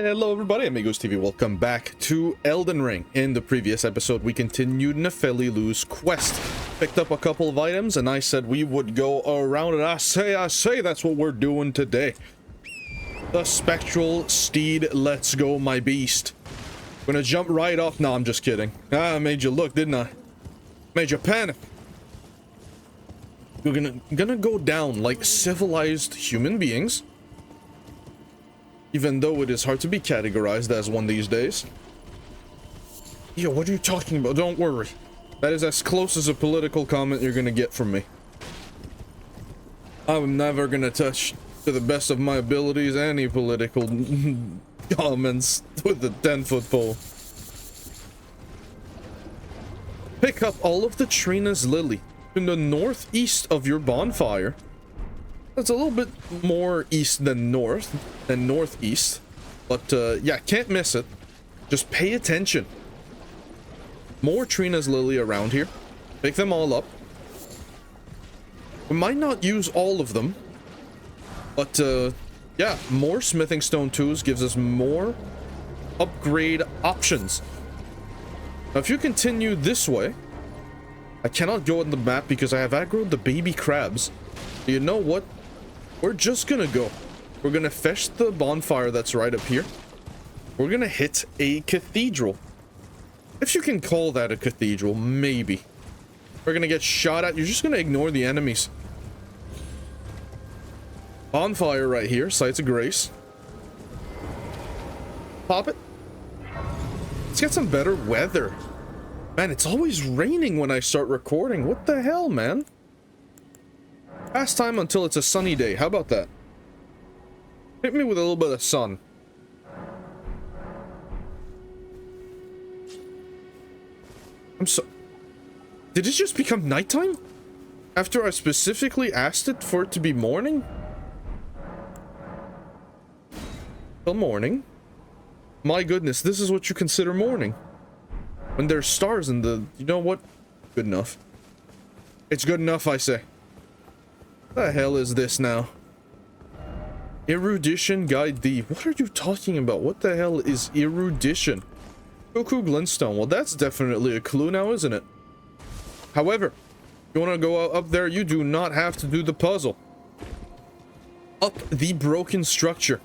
Hello everybody, Amigos TV. Welcome back to Elden Ring. In the previous episode, we continued Nefelilu's quest. Picked up a couple of items, and I said we would go around, and I say that's what we're doing today. The Spectral Steed, let's go, my beast. Gonna jump right off. No, I'm just kidding. I made you look, didn't I? Made you panic. We're gonna go down like civilized human beings. Even though it is hard to be categorized as one these days. Yo, what are you talking about? Don't worry. That is as close as a political comment you're gonna get from me. I'm never gonna touch, to the best of my abilities, any political comments with the 10-foot pole. Pick up all of the Trina's Lily in the northeast of your bonfire. That's a little bit more east than northeast, but yeah, can't miss it. Just pay attention. More Trina's Lily around here. Pick them all up. We might not use all of them, but yeah, more smithing stone tools gives us more upgrade options. Now, if you continue this way, I cannot go on the map because I have aggroed the baby crabs. You know what? We're just gonna go. We're gonna fetch the bonfire that's right up here. We're gonna hit a cathedral. If you can call that a cathedral, maybe. We're gonna get shot at. You're just gonna ignore the enemies. Bonfire right here, Sites of Grace. Pop it. Let's get some better weather. Man, it's always raining when I start recording. What the hell, man? Past time until it's a sunny day. How about that? Hit me with a little bit of sun. I'm so... Did it just become nighttime? After I specifically asked it for it to be morning? Till morning? My goodness, this is what you consider morning. When there's stars in the... You know what? Good enough. It's good enough, I say. What the hell is this now? Erudition Guide D. What are you talking about? What the hell is erudition? Cuckoo Glintstone. Well, that's definitely a clue now, isn't it? However, you want to go up there, you do not have to do the puzzle. Up the broken structure.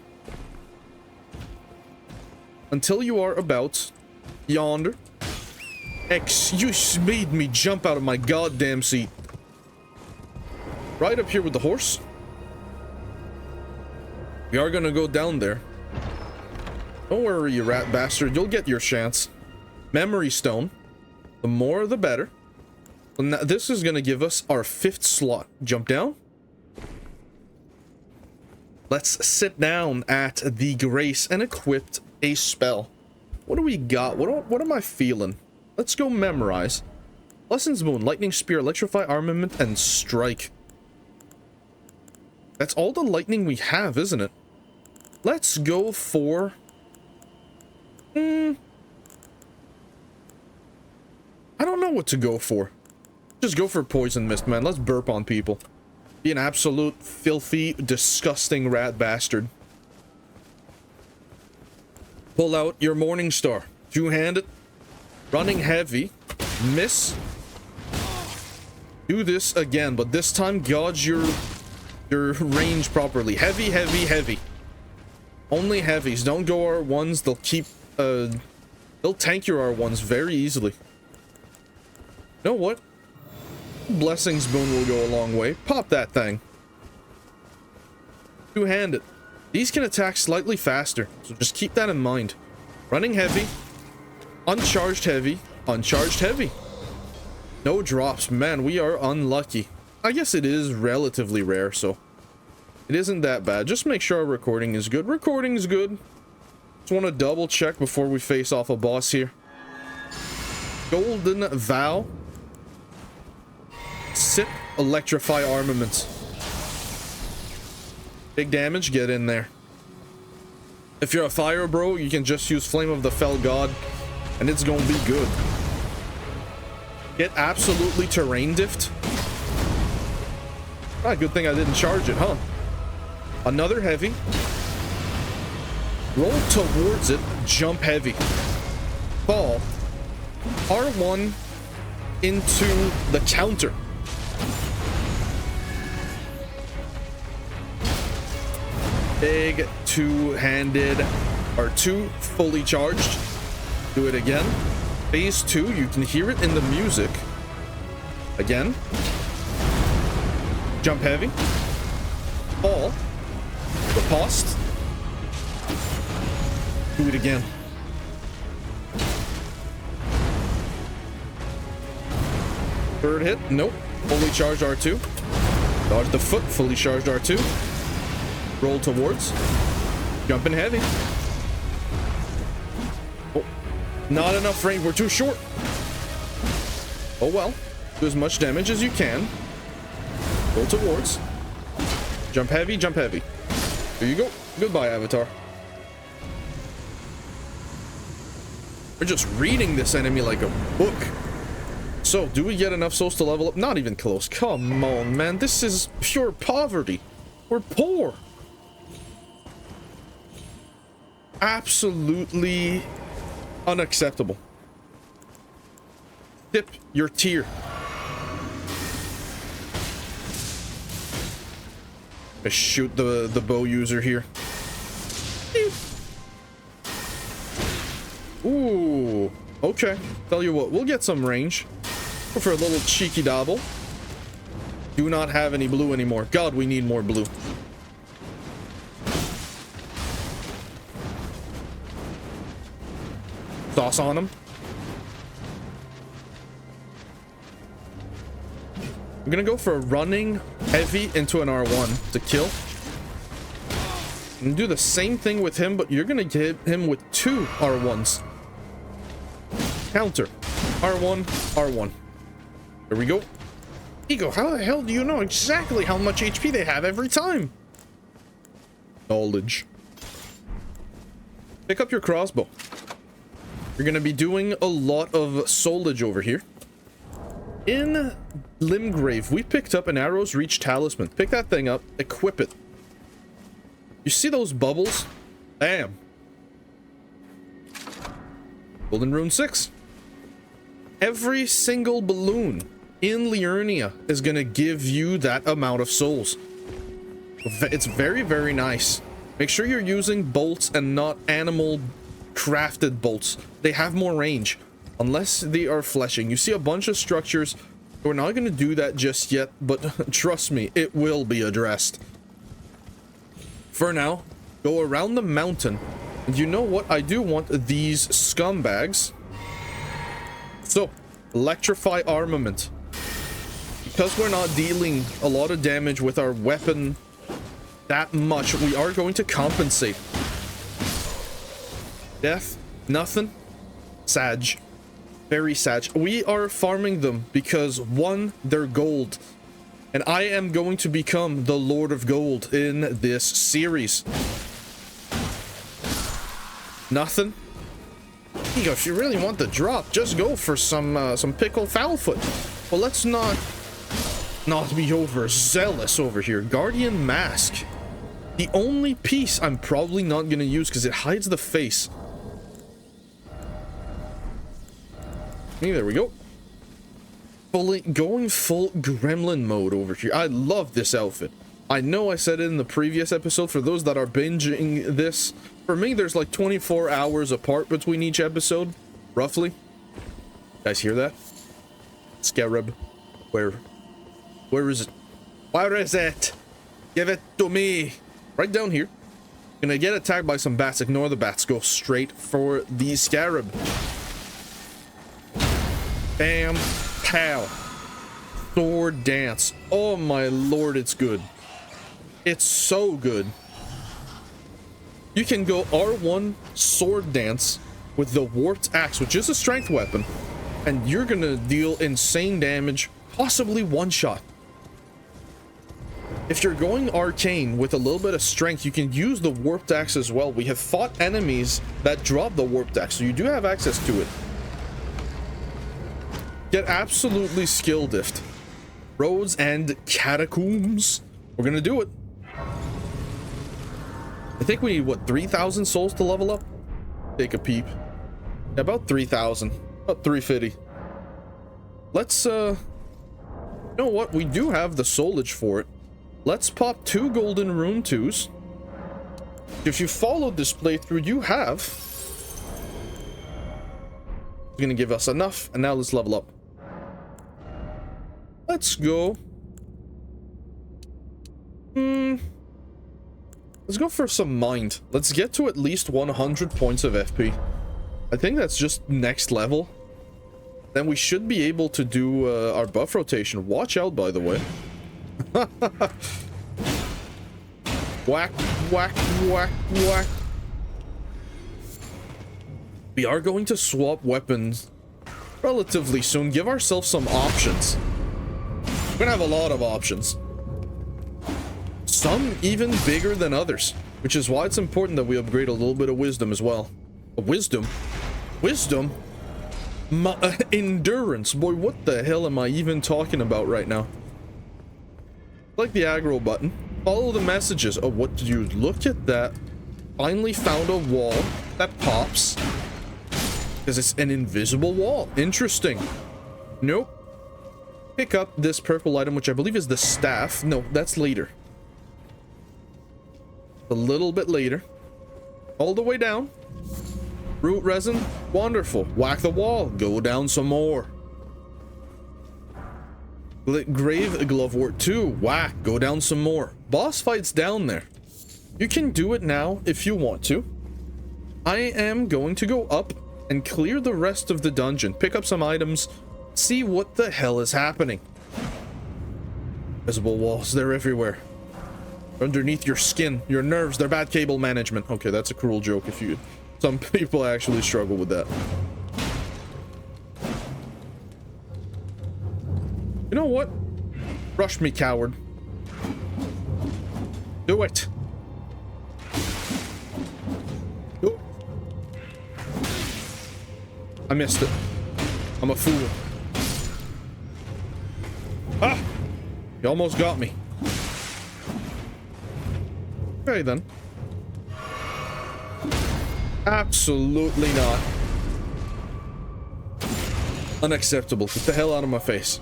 Until you are about yonder. You made me jump out of my goddamn seat. Right up here with the horse. We are gonna go down there. Don't worry, you rat bastard. You'll get your chance. Memory stone. The more, the better. And this is gonna give us our 5th slot. Jump down. Let's sit down at the Grace and equip a spell. What do we got? What am I feeling? Let's go memorize. Lessons Moon, Lightning Spear, Electrify Armament, and Strike. That's all the lightning we have, isn't it? Let's go for... I don't know what to go for. Just go for Poison Mist, man. Let's burp on people. Be an absolute filthy, disgusting rat bastard. Pull out your Morning Star. Two-handed. Running heavy. Miss. Do this again, but this time gauge your range properly. Heavy, heavy, heavy. Only heavies. Don't go R1s. They'll keep they'll tank your R1s very easily. You know what? Blessings Boon will go a long way. Pop that thing. Two-handed. These can attack slightly faster, so just keep that in mind. Running heavy. Uncharged heavy. Uncharged heavy. No drops. Man, we are unlucky. I guess it is relatively rare, so it isn't that bad. Just make sure our recording is good. Recording is good. Just want to double check before we face off a boss here. Golden Vow. Sip. Electrify Armament. Big damage. Get in there. If you're a fire bro, you can just use Flame of the Fell God, and it's gonna be good. Get absolutely terrain diffed. Ah, good thing I didn't charge it, huh? Another heavy. Roll towards it, jump heavy. Fall. R1 into the counter. Big two-handed R2, fully charged. Do it again. Phase 2, you can hear it in the music. Again. Jump heavy. Fall. Riposte. Do it again. Third hit. Nope. Fully charged R2. Dodge the foot. Fully charged R2. Roll towards. Jumping heavy. Oh. Not enough range. We're too short. Oh well. Do as much damage as you can. Roll towards. Jump heavy. Jump heavy. There you go. Goodbye, Avatar. We're just reading this enemy like a book. So, do we get enough souls to level up? Not even close. Come on, man. This is pure poverty. We're poor. Absolutely unacceptable. Tip your tier. I shoot the bow user here. Ooh, okay. Tell you what, we'll get some range. Go for a little cheeky dabble. Do not have any blue anymore. God, we need more blue. Sauce on him. I'm gonna go for a running heavy into an R1 to kill. And do the same thing with him, but you're gonna hit him with 2 R1s. Counter. R1, R1. There we go. Ego, how the hell do you know exactly how much HP they have every time? Knowledge. Pick up your crossbow. You're gonna be doing a lot of soulage over here. In Limgrave, we picked up an Arrow's Reach Talisman. Pick that thing up, equip it. You see those bubbles? Bam. Golden Rune 6. Every single balloon in Liurnia is gonna give you that amount of souls. It's very, very nice. Make sure you're using bolts and not animal crafted bolts. They have more range. Unless they are fleshing. You see a bunch of structures. We're not going to do that just yet, but trust me, it will be addressed. For now, go around the mountain. And you know what? I do want these scumbags. So, electrify armament. Because we're not dealing a lot of damage with our weapon that much, we are going to compensate. Death, nothing. Sag. Very sad. We are farming them because, one, they're gold. And I am going to become the Lord of Gold in this series. Nothing. Ego, if you really want the drop, just go for some pickled foulfoot. Well, let's not be overzealous over here. Guardian Mask. The only piece I'm probably not going to use because it hides the face. There we go. Going full gremlin mode over here. I love this outfit. I know I said it in the previous episode. For those that are binging this, for me, there's like 24 hours apart between each episode, roughly. You guys hear that? Scarab. Where is it? Where is it? Give it to me. Right down here. Gonna get attacked by some bats. Ignore the bats. Go straight for the scarab. Bam, pow. Sword dance. Oh my lord, it's good. It's so good. You can go R1 sword dance with the warped axe, which is a strength weapon, and you're gonna deal insane damage, possibly one shot. If you're going arcane with a little bit of strength, you can use the warped axe as well. We have fought enemies that drop the warped axe, so you do have access to it. Get absolutely skill diffed. Roads and catacombs. We're gonna do it. I think we need, what, 3,000 souls to level up? Take a peep. Yeah, about 3,000. About 350. Let's, you know what? We do have the soulage for it. Let's pop 2 golden rune 2s. If you followed this playthrough, you have. It's gonna give us enough, and now let's level up. Let's go. Let's go for some mind. Let's get to at least 100 points of FP. I think that's just next level. Then we should be able to do our buff rotation. Watch out, by the way. Whack, whack, whack, whack. We are going to swap weapons relatively soon. Give ourselves some options. We're gonna have a lot of options. Some even bigger than others, which is why it's important that we upgrade a little bit of wisdom as well. Wisdom? Wisdom? Endurance. Boy, what the hell am I even talking about right now? Like the aggro button. Follow the messages. Oh, what did you look at that? Finally found a wall that pops. Because it's an invisible wall. Interesting. Nope. Pick up this purple item, which I believe is the staff. No, that's later. A little bit later. All the way down. Root resin. Wonderful. Whack the wall. Go down some more. Grave Glovewort 2. Whack. Go down some more. Boss fights down there. You can do it now if you want to. I am going to go up and clear the rest of the dungeon. Pick up some items. See what the hell is happening. Visible walls. They're everywhere. Underneath your skin, your nerves, they're bad cable management. Okay, that's a cruel joke if you... Some people actually struggle with that. You know what? Rush me, coward. Do it. Oh. I missed it. I'm a fool. Ah! You almost got me. Okay, then. Absolutely not. Unacceptable. Get the hell out of my face.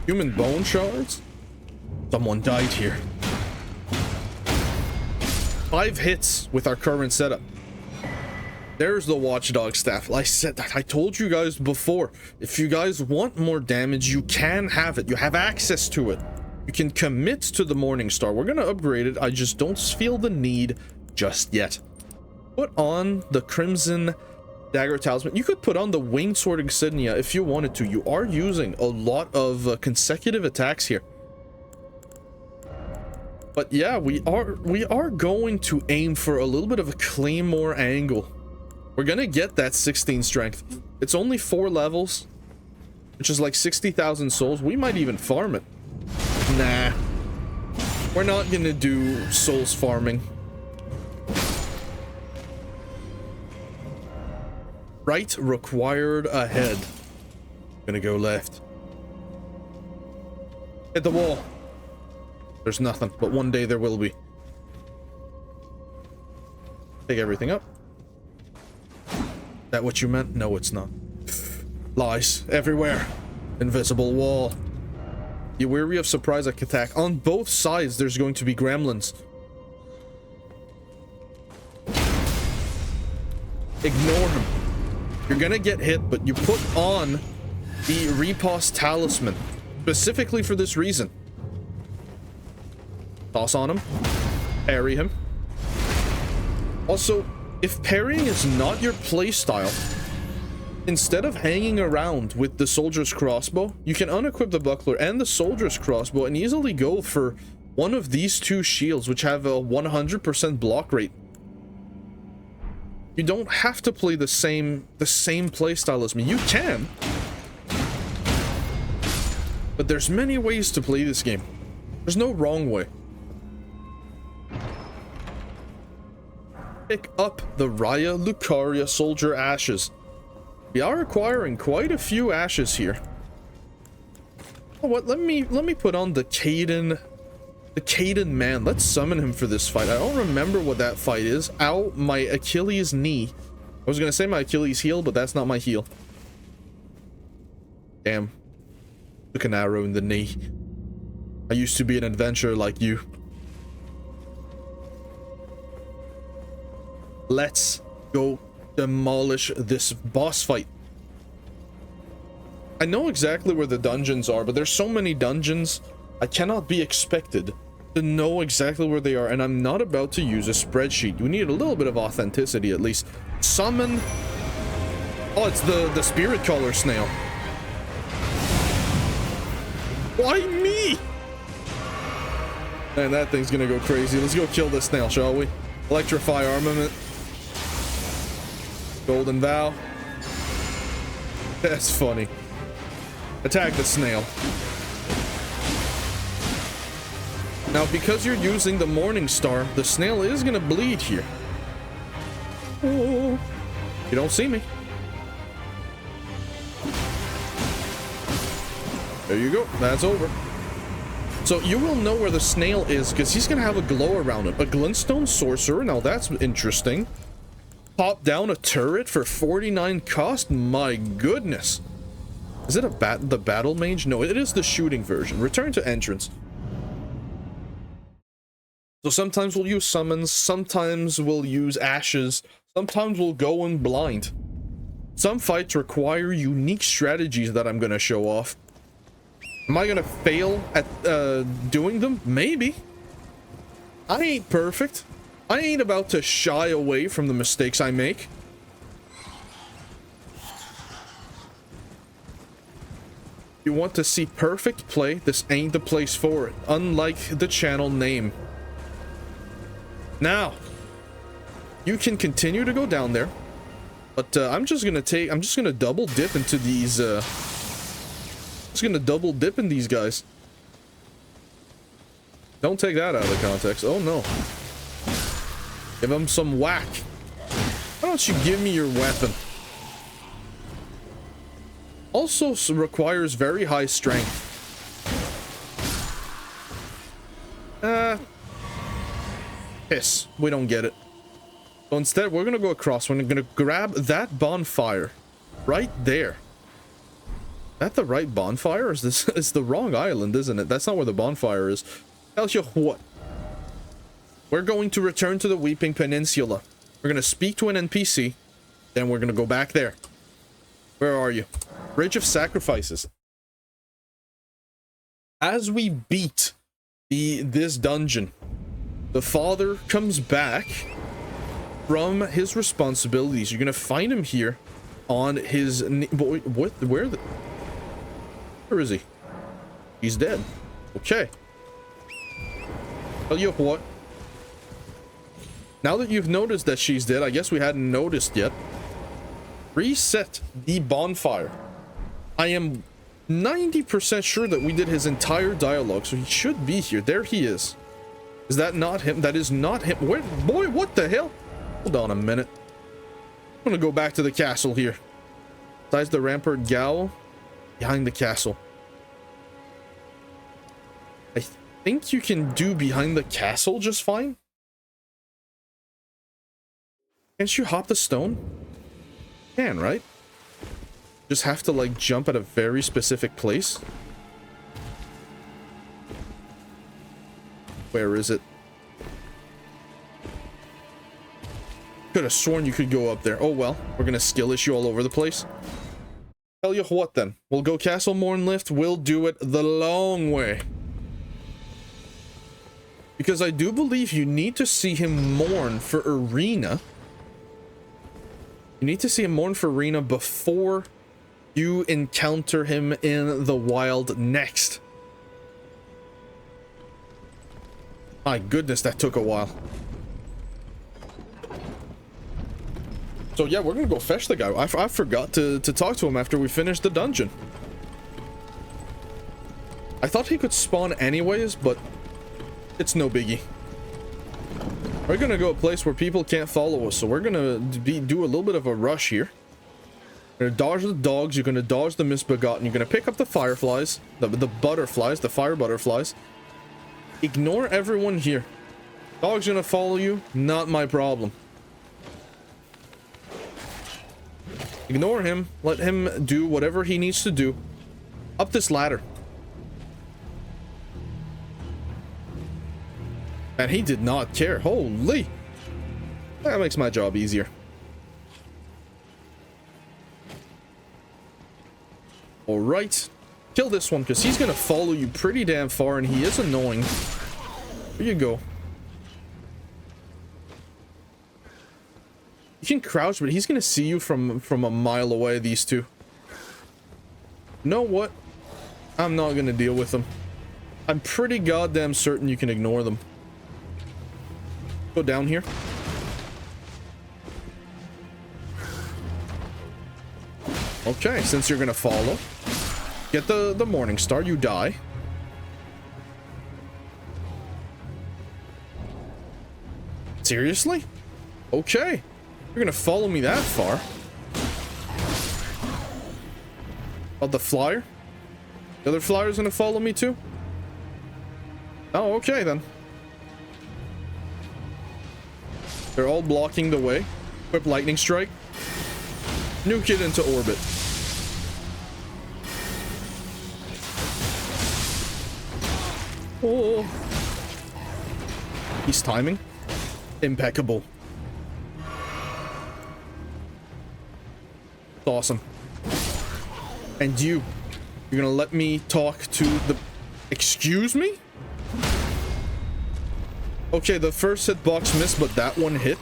Human bone shards? Someone died here. 5 hits with our current setup. There's the watchdog staff. Like I said that. I told you guys before. If you guys want more damage, you can have it. You have access to it. You can commit to the Morning Star. We're gonna upgrade it. I just don't feel the need just yet. Put on the Crimson Dagger Talisman. You could put on the Winged Sword Insignia if you wanted to. You are using a lot of consecutive attacks here. But yeah, we are going to aim for a little bit of a Claymore angle. We're gonna get that 16 strength. It's only 4 levels, which is like 60,000 souls. We might even farm it. Nah. We're not gonna do souls farming. Right required ahead. Gonna go left. Hit the wall. There's nothing, but one day there will be. Take everything up. That what you meant? No, it's not. Lies everywhere. Invisible wall. Be wary of surprise attack. On both sides, there's going to be gremlins. Ignore him. You're gonna get hit, but you put on the Repos Talisman specifically for this reason. Toss on him. Parry him. Also, if parrying is not your playstyle, instead of hanging around with the soldier's crossbow, you can unequip the buckler and the soldier's crossbow and easily go for one of these 2 shields, which have a 100% block rate. You don't have to play the same playstyle as me. You can, but there's many ways to play this game. There's no wrong way. Pick up the Raya Lucaria Soldier Ashes. We are acquiring quite a few ashes here. Oh, what? Let me put on the Caden The Caden Man. Let's summon him for this fight. I don't remember what that fight is. Ow, my Achilles knee. I was gonna say my Achilles heel, but that's not my heel. Damn. Took an arrow in the knee. I used to be an adventurer like you. Let's go demolish this boss fight. I know exactly where the dungeons are, but there's so many dungeons, I cannot be expected to know exactly where they are, and I'm not about to use a spreadsheet. We need a little bit of authenticity at least. Summon. Oh, it's the spirit color snail. Why me? Man, that thing's gonna go crazy. Let's go kill this snail, shall we? Electrify armament. Golden vow. That's funny. Attack the snail. Now, because you're using the Morning Star, the snail is gonna bleed here. Oh, you don't see me. There you go. That's over. So you will know where the snail is because he's gonna have a glow around him. A glintstone sorcerer. Now that's interesting. Pop down a turret for 49 cost. My goodness. Is it the battle mage? No, it is the shooting version. Return to entrance. So sometimes we'll use summons, sometimes we'll use ashes, sometimes we'll go in blind. Some fights require unique strategies that I'm gonna show off. Am I gonna fail at doing them? Maybe. I ain't perfect. I ain't about to shy away from the mistakes I make. You want to see perfect play? This ain't the place for it, unlike the channel name. Now, you can continue to go down there, but I'm just gonna double dip into these, just gonna double dip in these guys. Don't take that out of the context. Oh no. Give him some whack. Why don't you give me your weapon? Also requires very high strength. Piss. We don't get it. So instead, we're gonna go across. We're gonna grab that bonfire right there. Is that the right bonfire? Or is this is the wrong island, isn't it? That's not where the bonfire is. Tell you what. We're going to return to the Weeping Peninsula. We're gonna speak to an NPC. Then we're gonna go back there. Where are you? Bridge of Sacrifices. As we beat this dungeon, the father comes back from his responsibilities. You're gonna find him here on his where is he? He's dead. Okay. Tell you what. Now that you've noticed that she's dead, I guess we hadn't noticed yet. Reset the bonfire. I am 90% sure that we did his entire dialogue, so he should be here. There he is. Is that not him? That is not him. Where, boy, what the hell? Hold on a minute. I'm gonna go back to the castle here. Besides the rampart gal behind the castle. I think you can do behind the castle just fine. Can't you hop the stone? You can, right? Just have to like jump at a very specific place. Where is it? Could have sworn you could go up there. Oh well, we're gonna skill issue all over the place. Tell you what then, we'll go Castle Mornlift. We'll do it the long way. Because I do believe you need to see him mourn for Arena. You need to see him mourn for Arena before you encounter him in the wild next. My goodness, that took a while. So yeah, we're gonna go fetch the guy. I forgot to talk to him after we finished the dungeon. I thought he could spawn anyways, but it's no biggie. We're gonna go a place where people can't follow us, so we're gonna do a little bit of a rush here. You're gonna dodge the dogs, you're gonna dodge the misbegotten, you're gonna pick up the fireflies, the butterflies, the fire butterflies. Ignore everyone here. Dog's gonna follow you, not my problem. Ignore him, let him do whatever he needs to do. Up this ladder. And he did not care. Holy! That makes my job easier. Alright. Kill this one, because he's gonna follow you pretty damn far, and he is annoying. Here you go. You can crouch, but he's gonna see you from a mile away, these two. You know what? I'm not gonna deal with them. I'm pretty goddamn certain you can ignore them. Go down here. Okay, since you're gonna follow, get the Morning Star, you die. Seriously? Okay. You're gonna follow me that far. Oh, the flyer? The other flyer's gonna follow me too? Oh, okay then. They're all blocking the way. Equip lightning strike. Nuke it into orbit. Oh. He's timing. Impeccable. Awesome. And you're gonna let me talk to the... Excuse me? Okay, the first hitbox missed, but that one hit.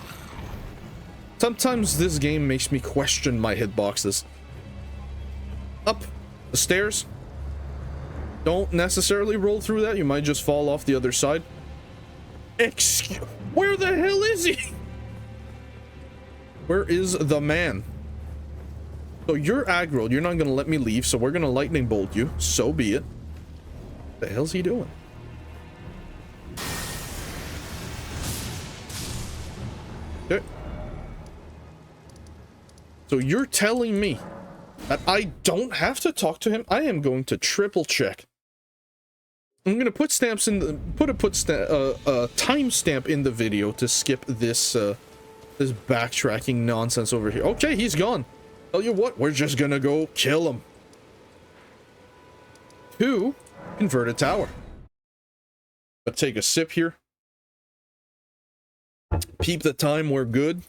Sometimes this game makes me question my hitboxes. Up the stairs. Don't necessarily roll through that. You might just fall off the other side. Where the hell is he? Where is the man? So you're aggroed. You're not gonna let me leave, so we're gonna lightning bolt you. So be it. What the hell's he doing? Okay. So you're telling me that I don't have to talk to him? I am going to triple check. I'm gonna put stamps in the put a timestamp in the video to skip this this backtracking nonsense over here. Okay, he's gone. Tell you what, we're just gonna go kill him. 2 converted tower. But take a sip here. Peep the time, we're good.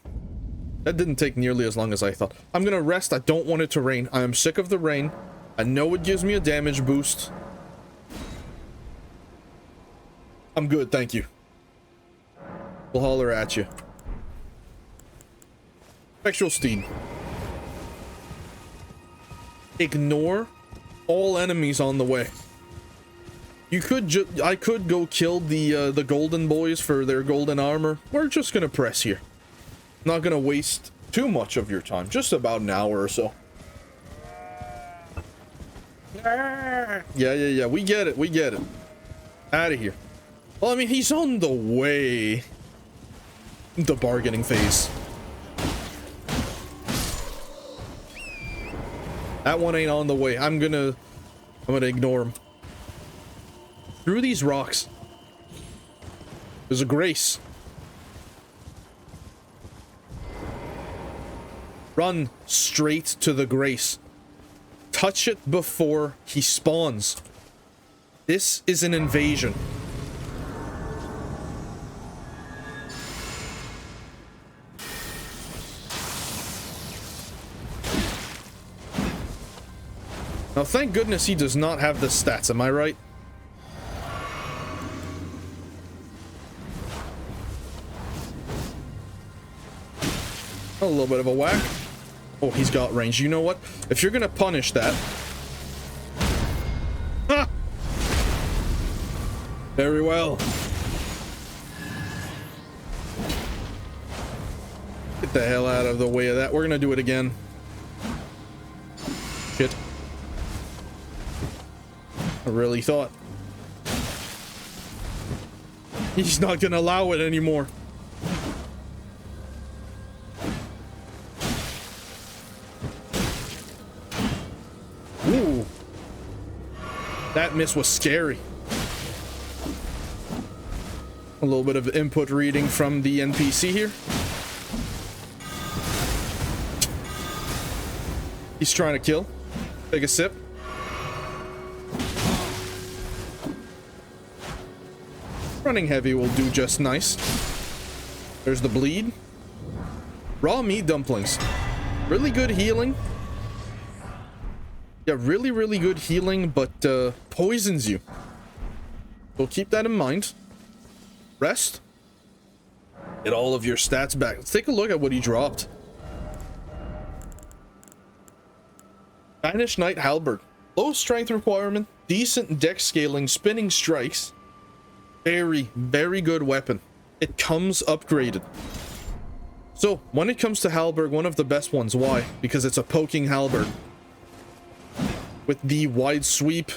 That didn't take nearly as long as I thought. I'm gonna rest. I don't want it to rain. I am sick of the rain. I know it gives me a damage boost. I'm good, thank you. We'll holler at you. Spectral Steed. Ignore all enemies on the way. You could I could go kill the golden boys for their golden armor. We're just gonna press here. Not gonna waste too much of your time. Just about an hour or so. Yeah. We get it. We get it. Out of here. Well, I mean, he's on the way. The bargaining phase. That one ain't on the way. I'm gonna ignore him. Through these rocks. There's a grace. Run straight to the grace. Touch it before he spawns. This is an invasion. Now, thank goodness he does not have the stats, am I right? A little bit of a whack. Oh, he's got range. You know what? If you're gonna punish that... Ah! Very well. Get the hell out of the way of that. We're gonna do it again. Shit. I really thought. He's not gonna allow it anymore. Ooh. That miss was scary. A little bit of input reading from the NPC here. He's trying to kill. Take a sip. Running heavy will do just nice. There's the bleed. Raw meat dumplings. Really good healing. Yeah, really, really good healing, but poisons you. So keep that in mind. Rest. Get all of your stats back. Let's take a look at what he dropped. Banished Knight Halberd. Low strength requirement. Decent dex scaling. Spinning strikes. Very, very good weapon. It comes upgraded. So, when it comes to halberd, one of the best ones. Why? Because it's a poking halberd. With the wide sweep.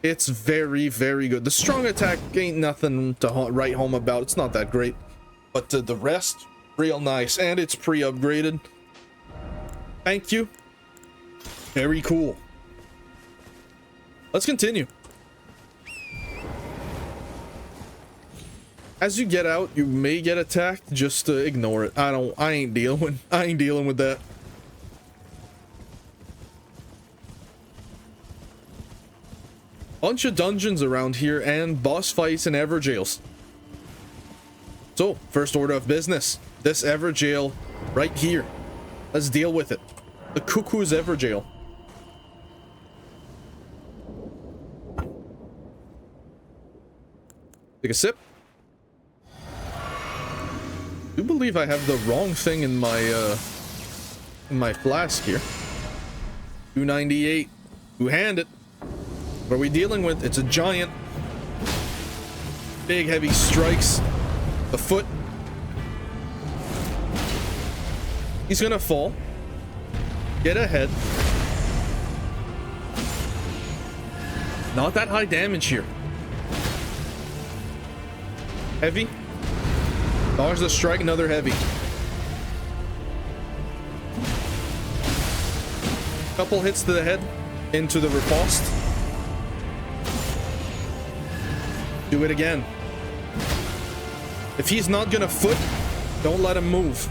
It's very, very good. The strong attack ain't nothing to write home about. It's not that great. But the rest, real nice. And it's pre-upgraded. Thank you. Very cool. Let's continue. As you get out, you may get attacked. Just ignore it. I ain't dealing with that. Bunch of dungeons around here and boss fights and Everjails. So, first order of business. This Everjail right here. Let's deal with it. The Cuckoo's Everjail. Take a sip. I do believe I have the wrong thing in my flask here. 298. Two-handed. What are we dealing with? It's a giant. Big heavy strikes. The foot. He's gonna fall. Get ahead. Not that high damage here. Heavy. Dodge the strike, another heavy. Couple hits to the head, into the riposte. Do it again. If he's not gonna foot, don't let him move.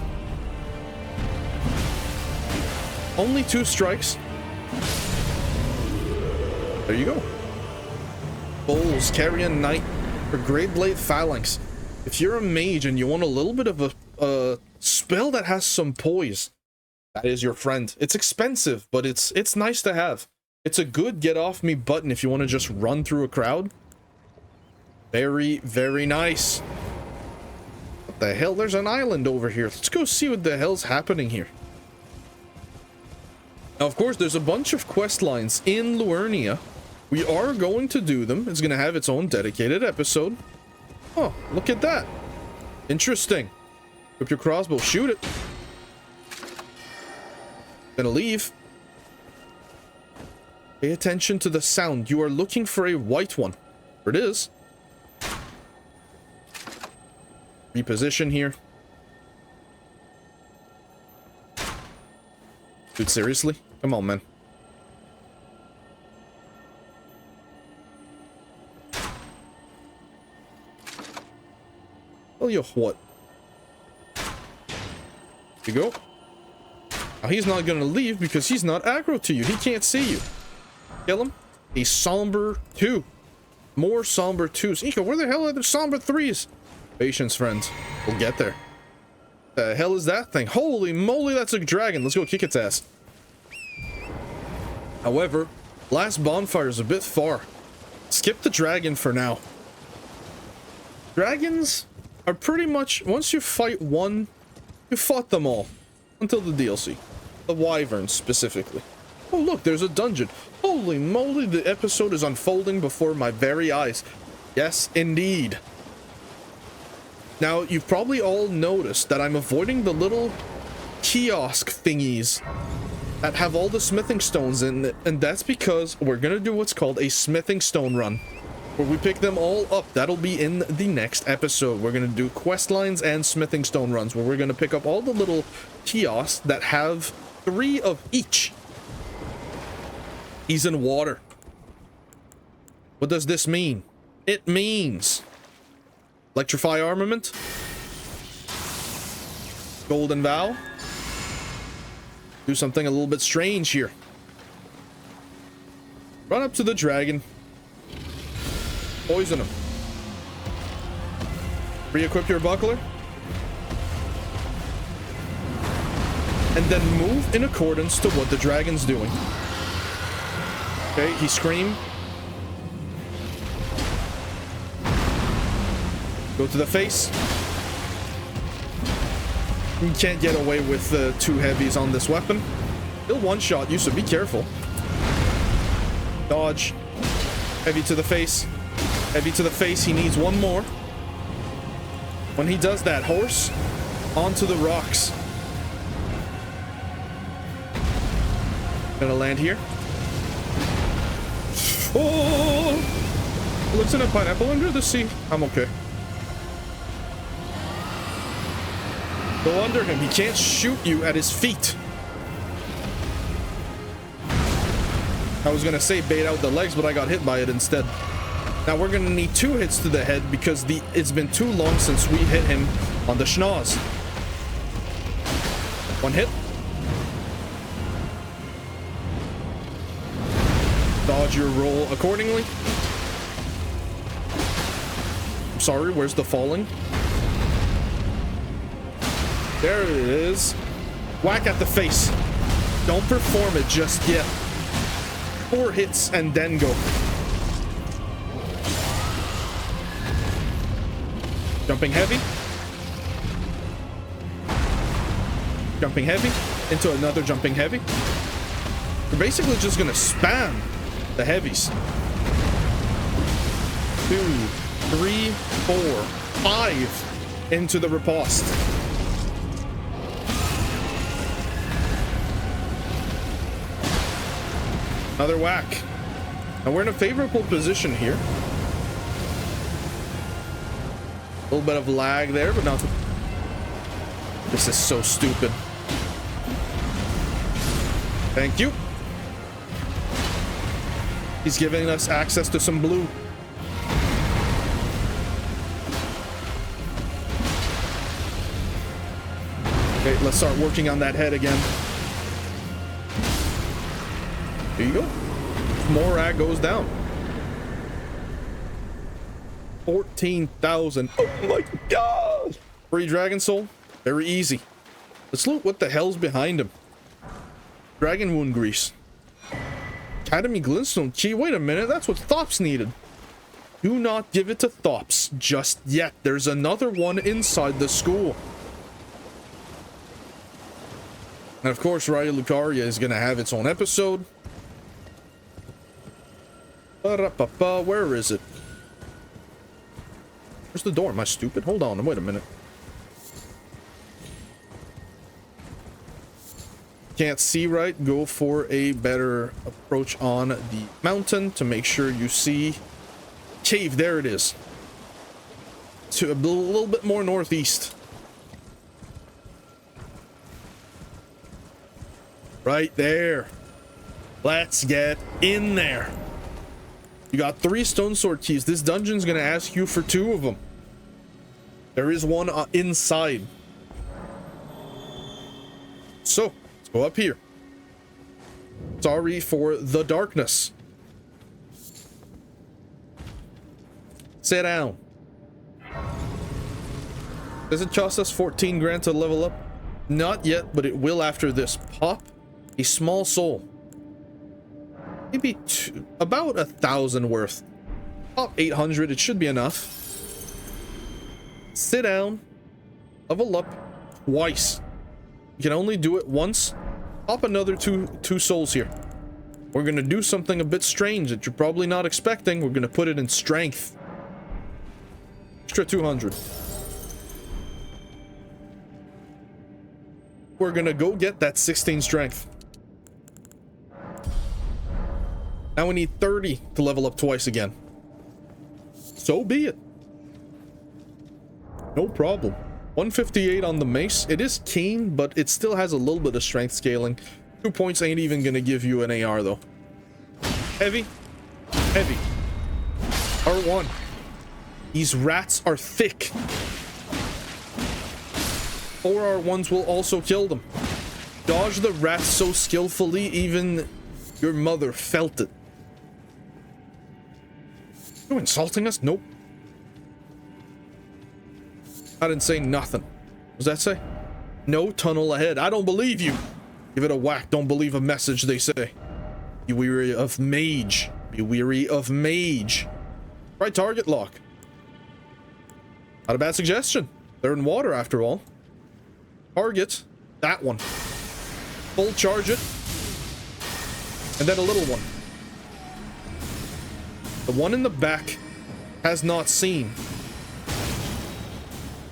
Only 2 strikes. There you go. Bowls, Carrion Knight, or Great Blade Phalanx. If you're a mage and you want a little bit of a spell that has some poise, that is your friend. It's expensive, but it's nice to have. It's a good get off me button if you want to just run through a crowd. Very, very nice. What the hell? There's an island over here. Let's go see what the hell's happening here. Now, of course, there's a bunch of quest lines in Liurnia. We are going to do them. It's going to have its own dedicated episode. Oh, look at that. Interesting. Whip your crossbow. Shoot it. Gonna leave. Pay attention to the sound. You are looking for a white one. There it is. Reposition here. Dude, seriously? Come on, man. Tell you what. Here you go. Now he's not gonna leave because he's not aggro to you. He can't see you. Kill him. A somber 2. More somber 2s. Eco, where the hell are the somber 3s? Patience, friends. We'll get there. The hell is that thing? Holy moly, that's a dragon. Let's go kick its ass. However, last bonfire is a bit far. Skip the dragon for now. Dragons are pretty much, once you fight one, you fought them all. Until the DLC. The wyverns, specifically. Oh, look, there's a dungeon. Holy moly, the episode is unfolding before my very eyes. Yes, indeed. Now, you've probably all noticed that I'm avoiding the little kiosk thingies that have all the smithing stones in it, and that's because we're gonna do what's called a smithing stone run, where we pick them all up. That'll be in the next episode. We're gonna do quest lines and smithing stone runs, where we're gonna pick up all the little kiosks that have 3 of each. He's in water. What does this mean? It means Electrify armament. Golden vow. Do something a little bit strange here. Run up to the dragon. Poison him. Re-equip your buckler. And then move in accordance to what the dragon's doing. Okay, he screamed. Go to the face. You can't get away with 2 heavies on this weapon. He'll one-shot you, so be careful. Dodge. Heavy to the face. Heavy to the face. He needs one more. When he does that, horse onto the rocks. Gonna land here. Oh! Looks in a pineapple under the sea. I'm okay. Go under him. He can't shoot you at his feet. I was gonna say bait out the legs, but I got hit by it instead. Now we're gonna need 2 hits to the head because it's been too long since we hit him on the schnoz. 1 hit. Dodge your roll accordingly. I'm sorry, where's the falling? There it is. Whack at the face. Don't perform it just yet. 4 hits and then go. Jumping heavy. Jumping heavy. Into another jumping heavy. We're basically just gonna spam the heavies. 2, 3, 4, 5 into the riposte. Another whack. Now we're in a favorable position here. A little bit of lag there, but not. This is so stupid. Thank you. He's giving us access to some blue. Okay, let's start working on that head again. There you go. Morag goes down. 14,000. Oh my god! Free dragon soul. Very easy. Let's look what the hell's behind him. Dragon wound grease. Academy glintstone key. Wait a minute, that's what Thops needed. Do not give it to Thops just yet. There's another one inside the school. And of course, Raya Lucaria is gonna have its own episode. Where is it? Where's the door? Am I stupid? Hold on, wait a minute. Can't see right? Go for a better approach on the mountain to make sure you see cave. There it is. To a little bit more northeast. Right there. Let's get in there. You got 3 stone sword keys. This dungeon's gonna ask you for 2 of them. There is one inside. So, let's go up here. Sorry for the darkness. Sit down. Does it cost us 14 grand to level up? Not yet, but it will after this. Pop a small soul. Maybe about 1,000 worth. Pop 800, it should be enough. Sit down. Level up twice. You can only do it once. Pop another two souls here. We're gonna do something a bit strange that you're probably not expecting. We're gonna put it in strength. Extra 200. We're gonna go get that 16 strength. Now we need 30 to level up twice again. So be it. No problem. 158 on the mace. It is keen, but it still has a little bit of strength scaling. 2 points ain't even gonna give you an AR though. Heavy. Heavy. R1. These rats are thick. 4R1s will also kill them. Dodge the rats so skillfully, even your mother felt it. You insulting us? Nope. I didn't say nothing. What does that say? No tunnel ahead. I don't believe you. Give it a whack. Don't believe a message they say. Be weary of mage. Be weary of mage. Try target lock. Not a bad suggestion. They're in water after all. Target that one. Full charge it. And then a little one. The one in the back has not seen.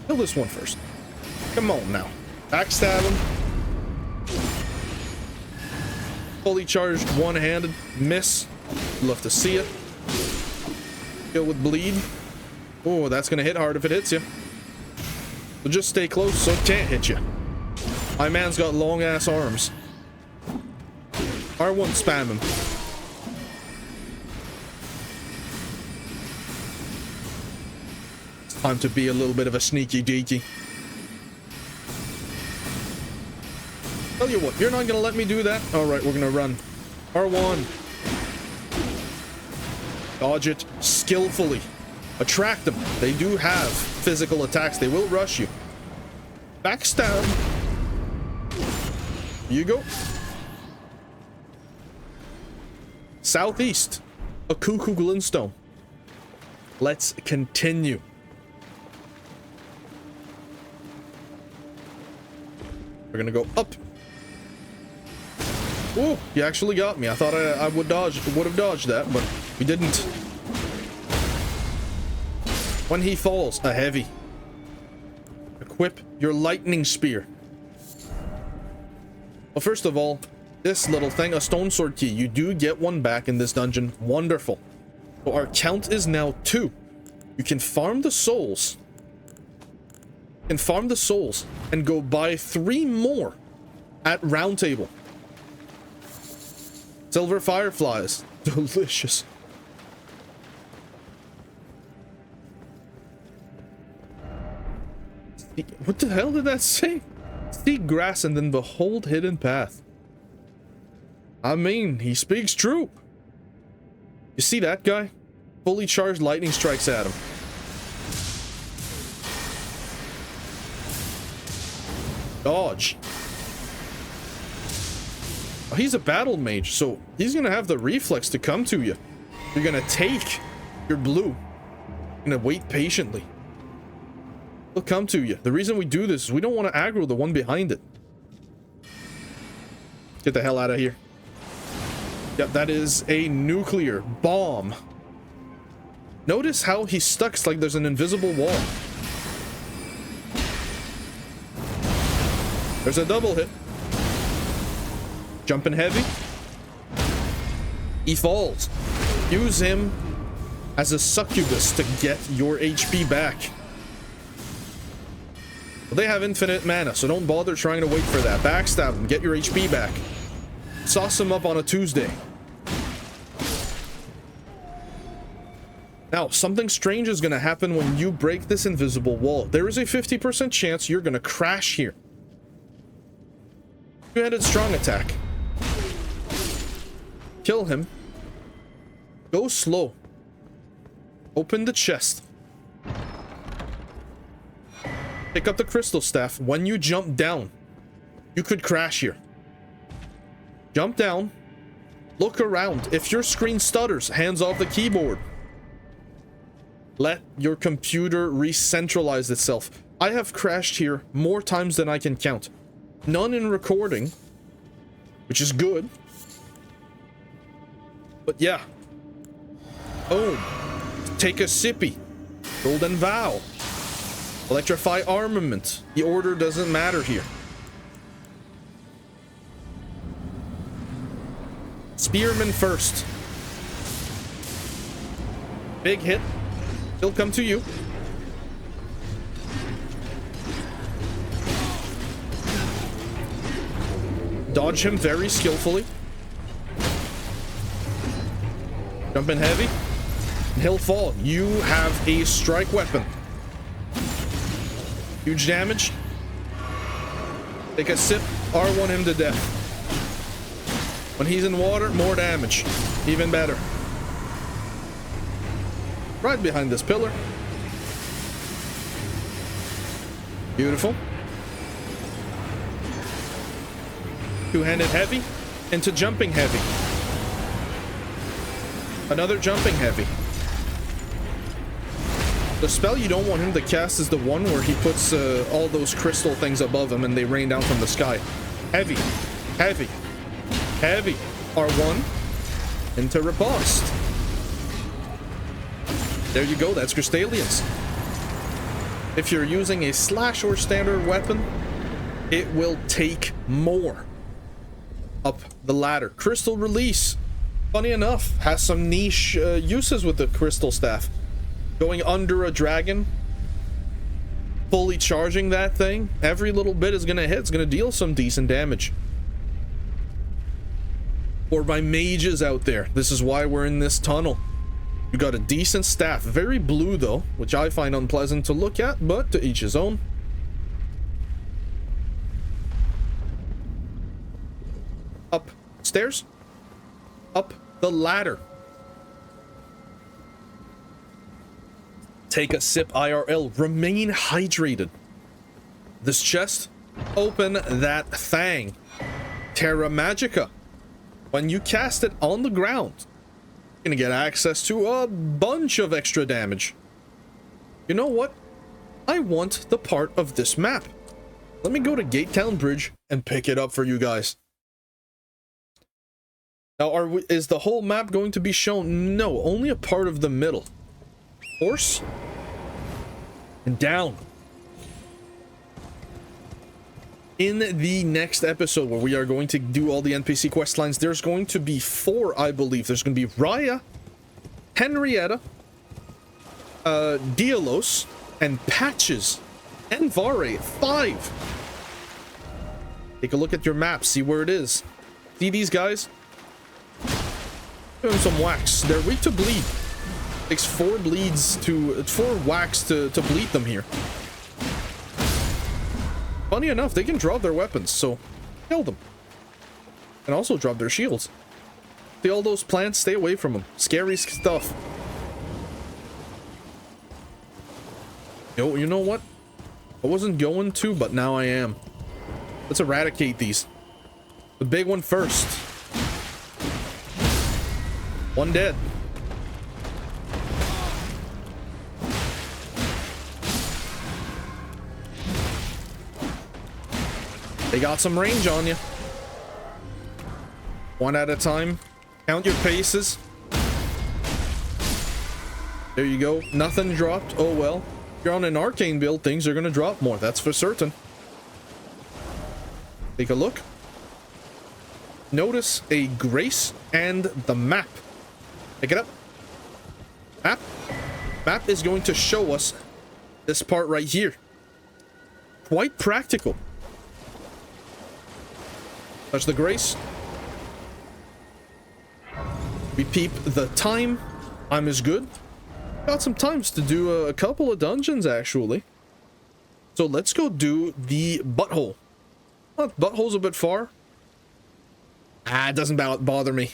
Kill this one first. Come on now. Backstab him. Fully charged, one-handed. Miss. Love to see it. Kill with bleed. Oh, that's gonna hit hard if it hits you. So just stay close so it can't hit you. My man's got long-ass arms. R1 spam him. It's time to be a little bit of a sneaky deaky. Tell you what, you're not gonna let me do that? Alright, we're gonna run. R1. Dodge it skillfully. Attract them. They do have physical attacks. They will rush you. Backstab. Here you go. Southeast. A cuckoo glintstone. Let's continue. We're gonna go up. Ooh, you actually got me. I thought I would have dodged that, but we didn't. When he falls, a heavy. Equip your lightning spear. Well, first of all, this little thing, a stone sword key. You do get one back in this dungeon. Wonderful. So our count is now 2. You can farm the souls. You can farm the souls and go buy 3 more at Round Table. Silver fireflies. Delicious. What the hell did that say? Seek grass and then behold hidden path. I mean, he speaks true. You see that guy? Fully charged lightning strikes at him. Dodge. Oh, he's a battle mage, so he's gonna have the reflex to come to you. You're gonna take your blue. You're gonna wait patiently. He'll come to you. The reason we do this is we don't want to aggro the one behind it. Get the hell out of here. Yep, that is a nuclear bomb. Notice how he's stuck. It's like there's an invisible wall. There's a double hit. Jumping heavy. He falls. Use him as a succubus to get your HP back. Well, they have infinite mana, so don't bother trying to wait for that. Backstab them. Get your HP back. Sauce them up on a Tuesday. Now, something strange is going to happen when you break this invisible wall. There is a 50% chance you're going to crash here. Two-handed strong attack. Kill him. Go slow. Open the chest. Pick up the crystal staff. When you jump down, you could crash here. Jump down. Look around. If your screen stutters, hands off the keyboard. Let your computer re-centralize itself. I have crashed here more times than I can count. None in recording, which is good. But yeah. Boom. Take a sippy. Golden vow. Electrify armament. The order doesn't matter here. Spearman first. Big hit. He'll come to you. Dodge him very skillfully. Jump in heavy. he'll fall. You have a strike weapon. Huge damage. Take a sip, R1 him to death. When he's in water, more damage. Even better. Right behind this pillar. Beautiful. Two-handed heavy into jumping heavy. Another jumping heavy. The spell you don't want him to cast is the one where he puts all those crystal things above him and they rain down from the sky. Heavy. Heavy. Heavy. R1 into riposte. There you go. That's Crystalians. If you're using a slash or standard weapon, it will take more up the ladder. Crystal Release, funny enough, has some niche uses with the crystal staff. Going under a dragon, fully charging that thing, every little bit is gonna hit. It's gonna deal some decent damage. For my mages out there, this is why we're in this tunnel. You got a decent staff, very blue though, which I find unpleasant to look at, but to each his own. Up stairs, up the ladder. Take a sip IRL, remain hydrated. This chest, open that thing. Terra Magica. When you cast it on the ground, you're gonna get access to a bunch of extra damage. You know what? I want the part of this map. Let me go to Gate Town Bridge and pick it up for you guys. Now, is the whole map going to be shown? No, only a part of the middle. Horse. And down. In the next episode, where we are going to do all the NPC quest lines, there's going to be 4, I believe. There's going to be Raya, Henrietta, Dielos, and Patches, and Vare. 5. Take a look at your map, see where it is. See these guys? Give them some wax. They're weak to bleed. Takes 4 whacks to bleed them here. Funny enough, they can drop their weapons, so kill them. And also drop their shields. See all those plants? Stay away from them. Scary stuff. Yo, you know what? I wasn't going to, but now I am. Let's eradicate these. The big one first. One dead. They got some range on you. One at a time. Count your paces. There you go. Nothing dropped. Oh well. If you're on an arcane build, things are gonna drop more. That's for certain. Take a look. Notice a grace and the map. Pick it up. Map. Map is going to show us this part right here. Quite practical. Touch the grace. We peep the time. Time is good. Got some times to do a couple of dungeons, actually. So let's go do the butthole. Oh, butthole's a bit far. It doesn't bother me.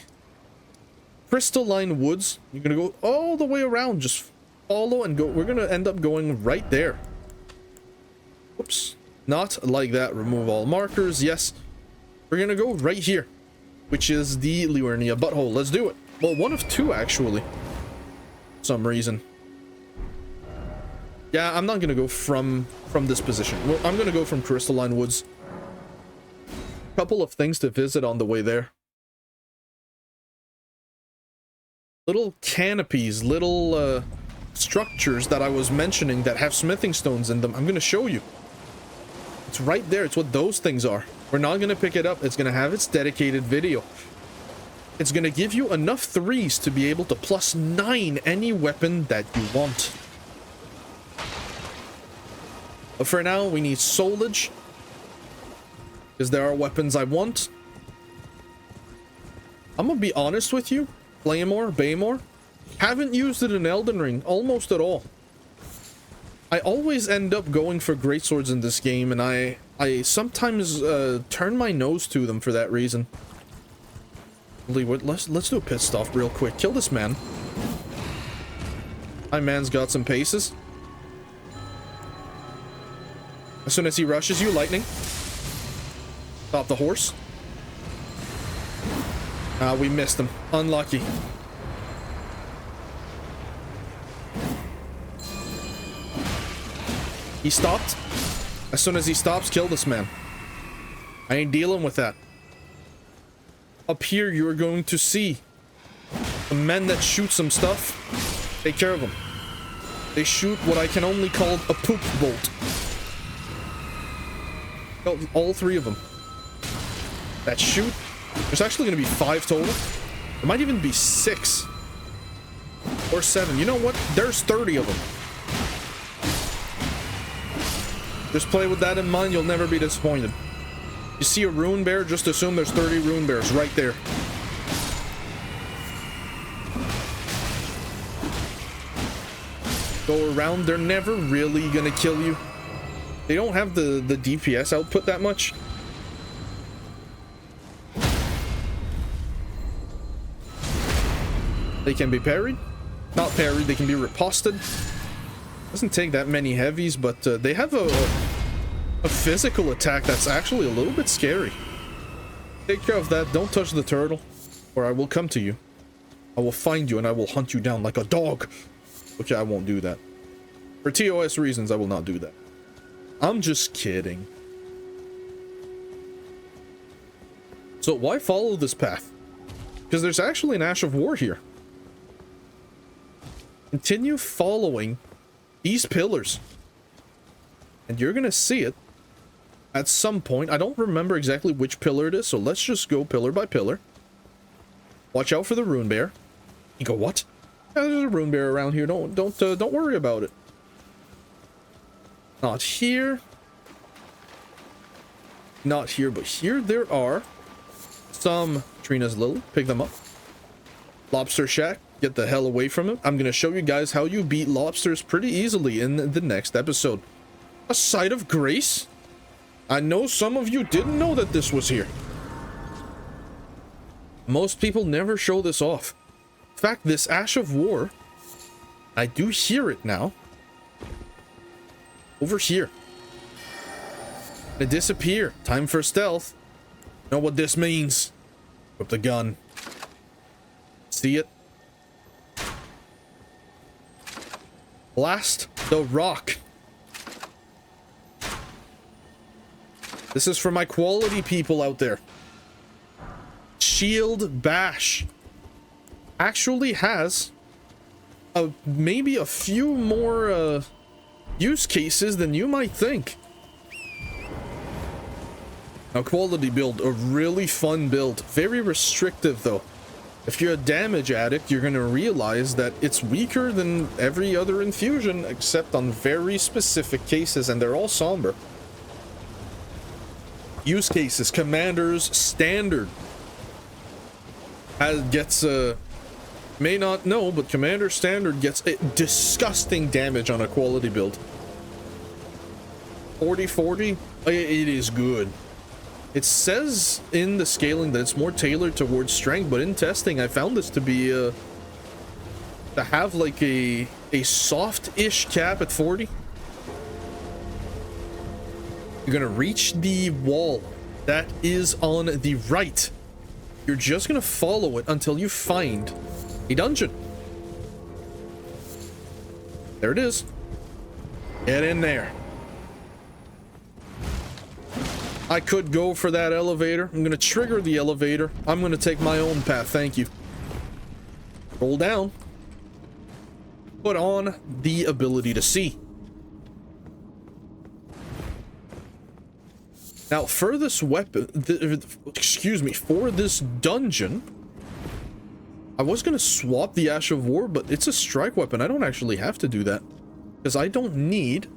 Crystalline Woods. You're gonna go all the way around. Just follow and go. We're gonna end up going right there. Oops. Not like that. Remove all markers. Yes. We're gonna go right here, which is the Liurnia butthole. Let's do it. Well, one of 2 actually. For some reason. Yeah, I'm not gonna go from this position. Well, I'm gonna go from Crystalline Woods. Couple of things to visit on the way there. Little canopies, little structures that I was mentioning that have smithing stones in them. I'm gonna show you. It's right there. It's what those things are. We're not going to pick it up. It's going to have its dedicated video. It's going to give you enough 3s to be able to +9 any weapon that you want. But for now, we need Soulage. Because there are weapons I want. I'm going to be honest with you. Claymore, Baymore. Haven't used it in Elden Ring almost at all. I always end up going for greatswords in this game, and I sometimes turn my nose to them for that reason. Let's do a pit stop real quick. Kill this man. My man's got some paces. As soon as he rushes you, lightning. Stop the horse. We missed him. Unlucky. He stopped. As soon as he stops, kill this man. I ain't dealing with that. Up here, you are going to see the men that shoot some stuff. Take care of them. They shoot what I can only call a poop bolt. All three of them. That shoot. There's actually going to be 5 total. There might even be 6. Or 7. You know what? There's 30 of them. Just play with that in mind. You'll never be disappointed. You see a rune bear? Just assume there's 30 rune bears right there. Go around. They're never really going to kill you. They don't have the DPS output that much. They can be parried. Not parried, they can be riposted. Doesn't take that many heavies, but they have a physical attack that's actually a little bit scary. Take care of that. Don't touch the turtle, or I will come to you. I will find you and I will hunt you down like a dog. Okay, I won't do that. For TOS reasons, I will not do that. I'm just kidding. So why follow this path? Because there's actually an Ash of War here. Continue following these pillars. And you're gonna see it at some point. I don't remember exactly which pillar it is, so let's just go pillar by pillar. Watch out for the rune bear. You go, what? Yeah, there's a rune bear around here. Don't worry about it. Not here. Not here, but here there are some Trina's Lily. Pick them up. Lobster Shack. Get the hell away from him. I'm going to show you guys how you beat lobsters pretty easily in the next episode. A site of grace? I know some of you didn't know that this was here. Most people never show this off. In fact, this Ash of War, I do hear it now. Over here. It disappear. Time for stealth. Know what this means. Equip the gun. See it? Blast the rock. This is for my quality people out there. Shield bash actually has maybe a few more use cases than you might think. Now, quality build, a really fun build. Very restrictive though. If you're a damage addict, you're going to realize that it's weaker than every other infusion, except on very specific cases, and they're all somber. Use cases, Commander's Standard gets, may not know, but Commander Standard gets a disgusting damage on a quality build. 40-40, it is good. It says in the scaling that it's more tailored towards strength, but in testing I found this to be to have like a soft-ish cap at 40. You're gonna reach the wall that is on the right. You're just gonna follow it until you find a dungeon. There it is. Get in there. I could go for that elevator. I'm gonna trigger the elevator. I'm gonna take my own path, thank you. Roll down. Put on the ability to see. Now, for this weapon, excuse me, for this dungeon, I was gonna swap the Ash of War, but it's a strike weapon. I don't actually have to do that, because I don't need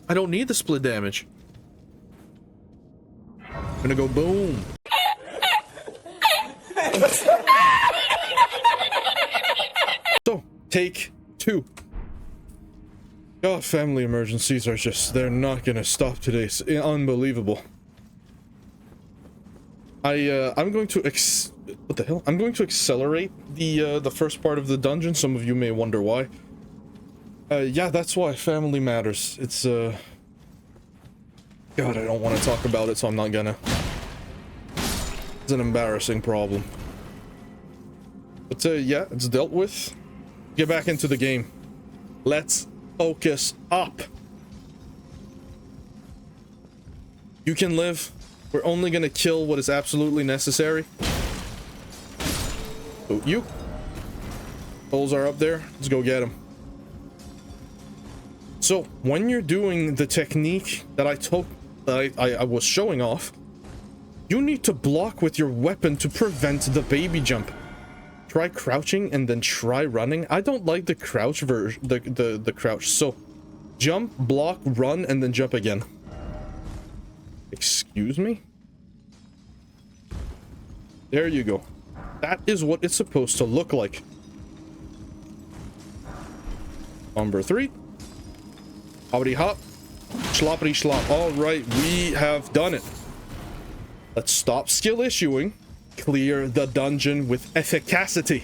I don't need the split damage. I'm gonna go boom. Take 2. God, family emergencies are just, they're not gonna stop today. It's unbelievable. I'm going to what the hell? I'm going to accelerate the first part of the dungeon. Some of you may wonder why. Yeah, that's why family matters. It's God, I don't want to talk about it, so I'm not gonna. It's an embarrassing problem. But yeah, it's dealt with. Get back into the game. Let's focus up. You can live. We're only gonna kill what is absolutely necessary. So you. Holes are up there. Let's go get them. So when you're doing the technique that I was showing off, you need to block with your weapon to prevent the baby jump. Try crouching and then try running. I don't like the crouch version, the crouch. So jump, block, run, and then jump again. Excuse me? There you go. That is what it's supposed to look like. Number 3. Hoppity hop. Sloppity slop. Alright, we have done it. Let's stop skill issuing. Clear the dungeon with efficacy.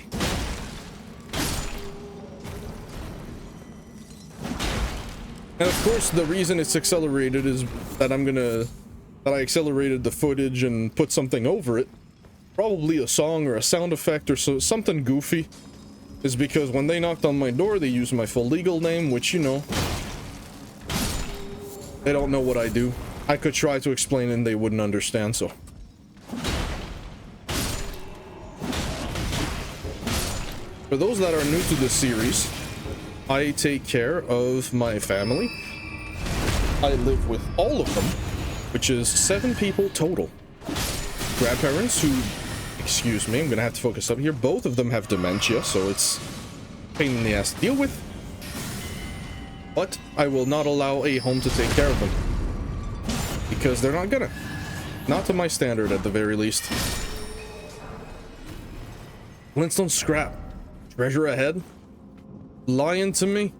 And of course, the reason it's accelerated is that I accelerated the footage and put something over it. Probably a song or a sound effect or something goofy. Is because when they knocked on my door, they used my full legal name, which, you know, they don't know what I do. I could try to explain and they wouldn't understand, so. For those that are new to this series, I take care of my family. I live with all of them, which is 7 people total. Grandparents who, excuse me, I'm gonna have to focus up here. Both of them have dementia, so it's a pain in the ass to deal with. But I will not allow a home to take care of them. Because they're not gonna. Not to my standard, at the very least. Flintstone scrap. Treasure ahead? Lying to me?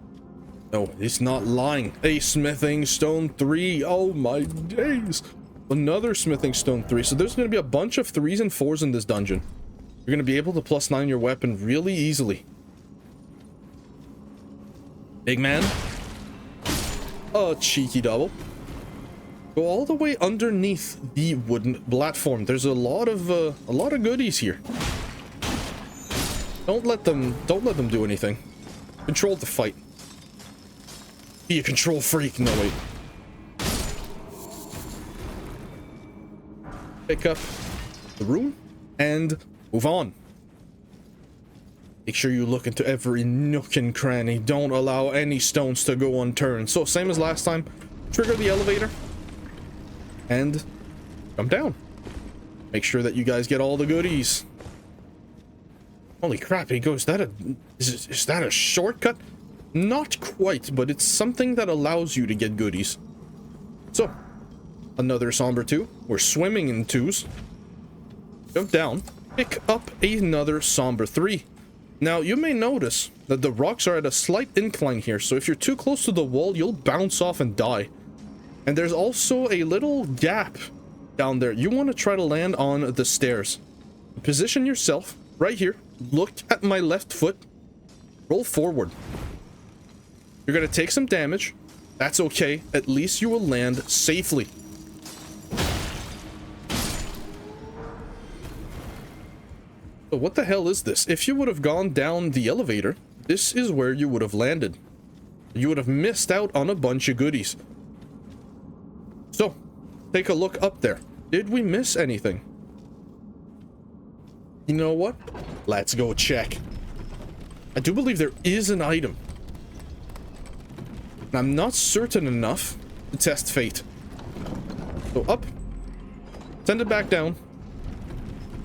No, it's not lying. A smithing stone 3. Oh my days. Another smithing stone 3. So there's going to be a bunch of 3s and 4s in this dungeon. You're going to be able to +9 your weapon really easily. Big man. A cheeky double. Go all the way underneath the wooden platform. There's a lot of goodies here. Don't let them do anything. Control the fight. Be a control freak. No, wait. Pick up the room and move on. Make sure you look into every nook and cranny. Don't allow any stones to go unturned. So same as last time, trigger the elevator and jump down. Make sure that you guys get all the goodies. Holy crap, he goes, is that a shortcut? Not quite, but it's something that allows you to get goodies. So, another somber 2. We're swimming in 2s. Jump down. Pick up another somber 3. Now, you may notice that the rocks are at a slight incline here, so if you're too close to the wall, you'll bounce off and die. And there's also a little gap down there. You want to try to land on the stairs. Position yourself right here. Look at my left foot. Roll forward. You're going to take some damage. That's okay. At least you will land safely. So what the hell is this? If you would have gone down the elevator, this is where you would have landed. You would have missed out on a bunch of goodies. So, take a look up there. Did we miss anything? You know what? Let's go check. I do believe there is an item. I'm not certain enough to test fate. So up. Send it back down.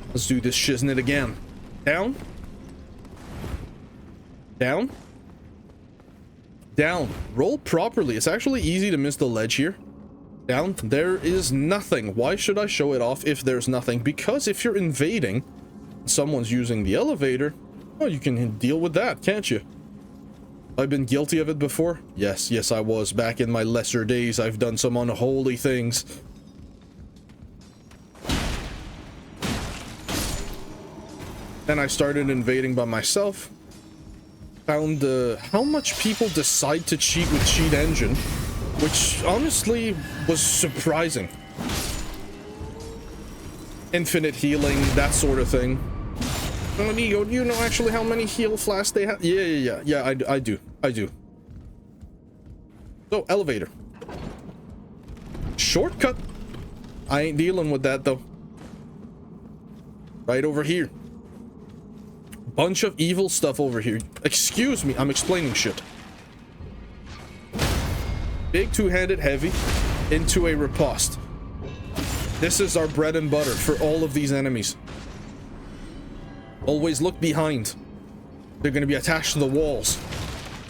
Let's do this shiznit again. Down. Down. Down. Roll properly. It's actually easy to miss the ledge here. Down. There is nothing. Why should I show it off if there's nothing? Because if you're invading, someone's using the elevator, well, you can deal with that, can't you? I've been guilty of it before. Yes, yes, I was. Back in my lesser days, I've done some unholy things. Then I started invading by myself. Found how much people decide to cheat with Cheat Engine, which honestly was surprising. Infinite healing, that sort of thing. Amigo, do you know actually how many heal flasks they have? Yeah, I do. So, elevator. Shortcut. I ain't dealing with that, though. Right over here. Bunch of evil stuff over here. Excuse me, I'm explaining shit. Big two-handed heavy into a riposte. This is our bread and butter for all of these enemies. Always look behind. They're going to be attached to the walls.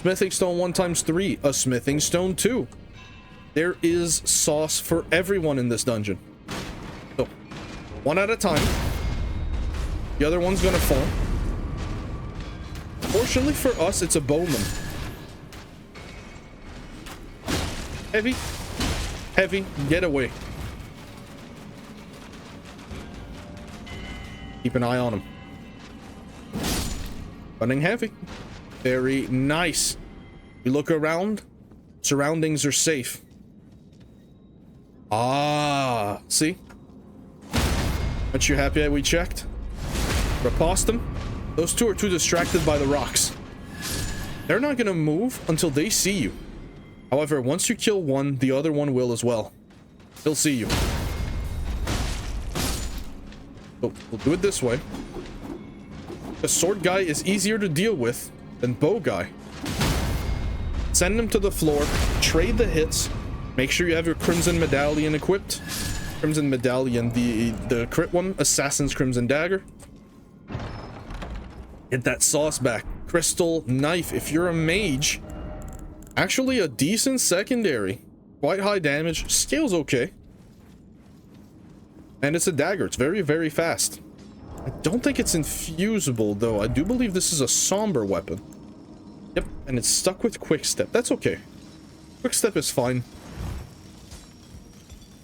Smithing stone 1 times 3. A smithing stone 2. There is sauce for everyone in this dungeon. So, one at a time. The other one's going to fall. Fortunately for us, it's a bowman. Heavy. Heavy. Get away. Keep an eye on him. Running heavy. Very nice. You look around. Surroundings are safe. Ah, see? Aren't you happy that we checked? Riposte them. Those two are too distracted by the rocks. They're not gonna move until they see you. However, once you kill one, the other one will as well. They'll see you. So, we'll do it this way. The sword guy is easier to deal with than bow guy. Send him to the floor, trade the hits, make sure you have your Crimson Medallion equipped. Crimson Medallion, the crit one, Assassin's Crimson Dagger. Get that sauce back. Crystal Knife, if you're a mage. Actually a decent secondary. Quite high damage, scale's okay. And it's a dagger, it's very, very fast. I don't think it's infusible, though. I do believe this is a somber weapon. Yep, and it's stuck with quick step. That's okay. Quick step is fine.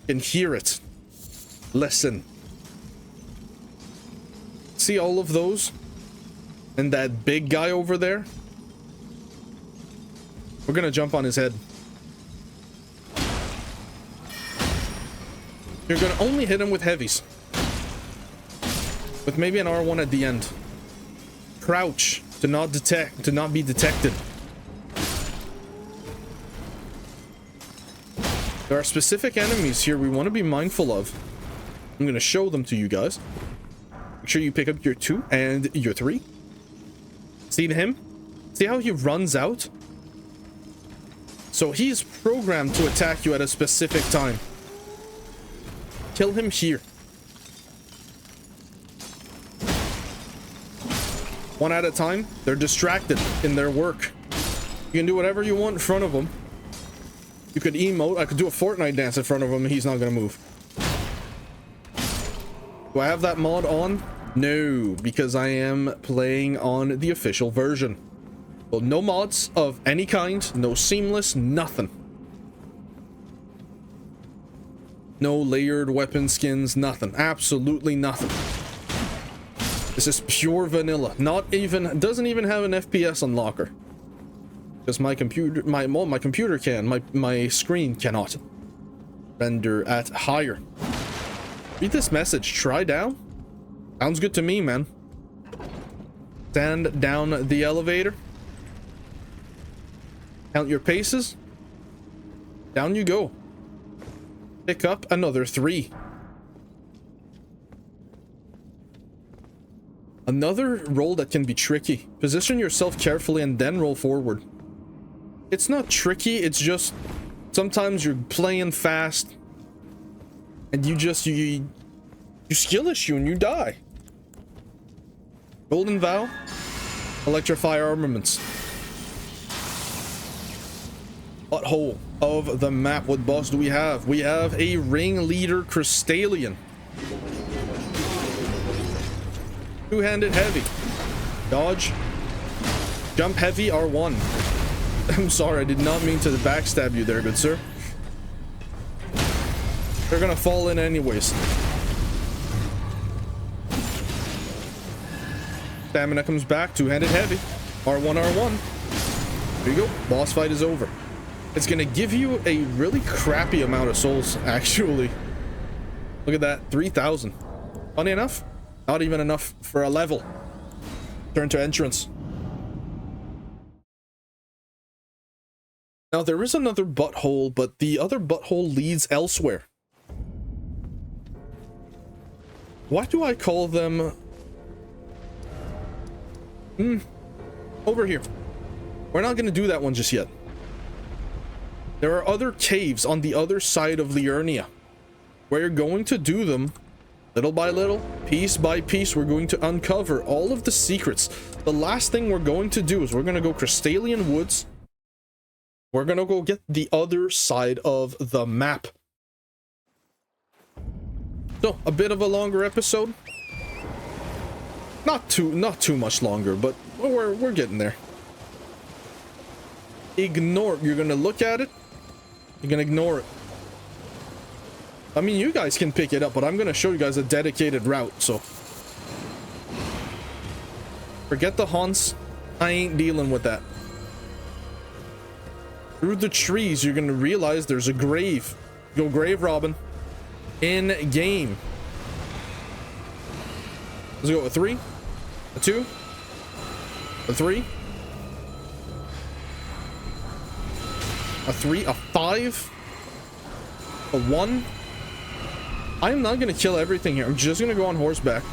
You can hear it. Listen. See all of those? And that big guy over there? We're gonna jump on his head. You're gonna only hit him with heavies. With maybe an R1 at the end. Crouch to not be detected. There are specific enemies here we want to be mindful of. I'm gonna show them to you guys. Make sure you pick up your 2 and your 3. See him? See how he runs out? So he's programmed to attack you at a specific time. Kill him here. One at a time. They're distracted in their work. You can do whatever you want in front of them. You could emote. I could do a Fortnite dance in front of him and he's not gonna move. Do I have that mod on? No, because I am playing on the official version. Well, no mods of any kind, no seamless, nothing. No layered weapon skins, nothing. Absolutely nothing. This is pure vanilla. Not even, doesn't even have an FPS unlocker. Because my computer, my computer can, my screen cannot render at higher. Read this message, try down. Sounds good to me, man. Stand down the elevator. Count your paces. Down you go. Pick up another 3. Another roll that can be tricky. Position yourself carefully and then roll forward. It's not tricky, it's just sometimes you're playing fast and you skill issue and you die. Golden Vow. Electrify armaments. Butthole of the map. What boss do we have? We have a ringleader Crystallian. Two-handed heavy. Dodge. Jump heavy R1. I'm sorry, I did not mean to backstab you there, good sir. They're gonna fall in anyways. Stamina comes back, two-handed heavy. R1, R1. There you go, boss fight is over. It's gonna give you a really crappy amount of souls, actually. Look at that, 3,000. Funny enough, not even enough for a level. Turn to entrance. Now there is another butthole, but the other butthole leads elsewhere. Why do I call them... over here. We're not gonna do that one just yet. There are other caves on the other side of Liurnia. We're going to do them little by little, piece by piece. We're going to uncover all of the secrets. The last thing we're going to do is we're gonna go Crystallian Woods. We're gonna go get the other side of the map. So, a bit of a longer episode. Not too much longer, but we're getting there. Ignore it. You're gonna look at it. You're gonna ignore it. I mean, you guys can pick it up, but I'm gonna show you guys a dedicated route, so. Forget the haunts. I ain't dealing with that. Through the trees, you're gonna realize there's a grave. Go grave robbing. In game. Let's go with 3, a 2, a 3, a 3, a 5, a 1. I'm not gonna kill everything here. I'm just gonna go on horseback.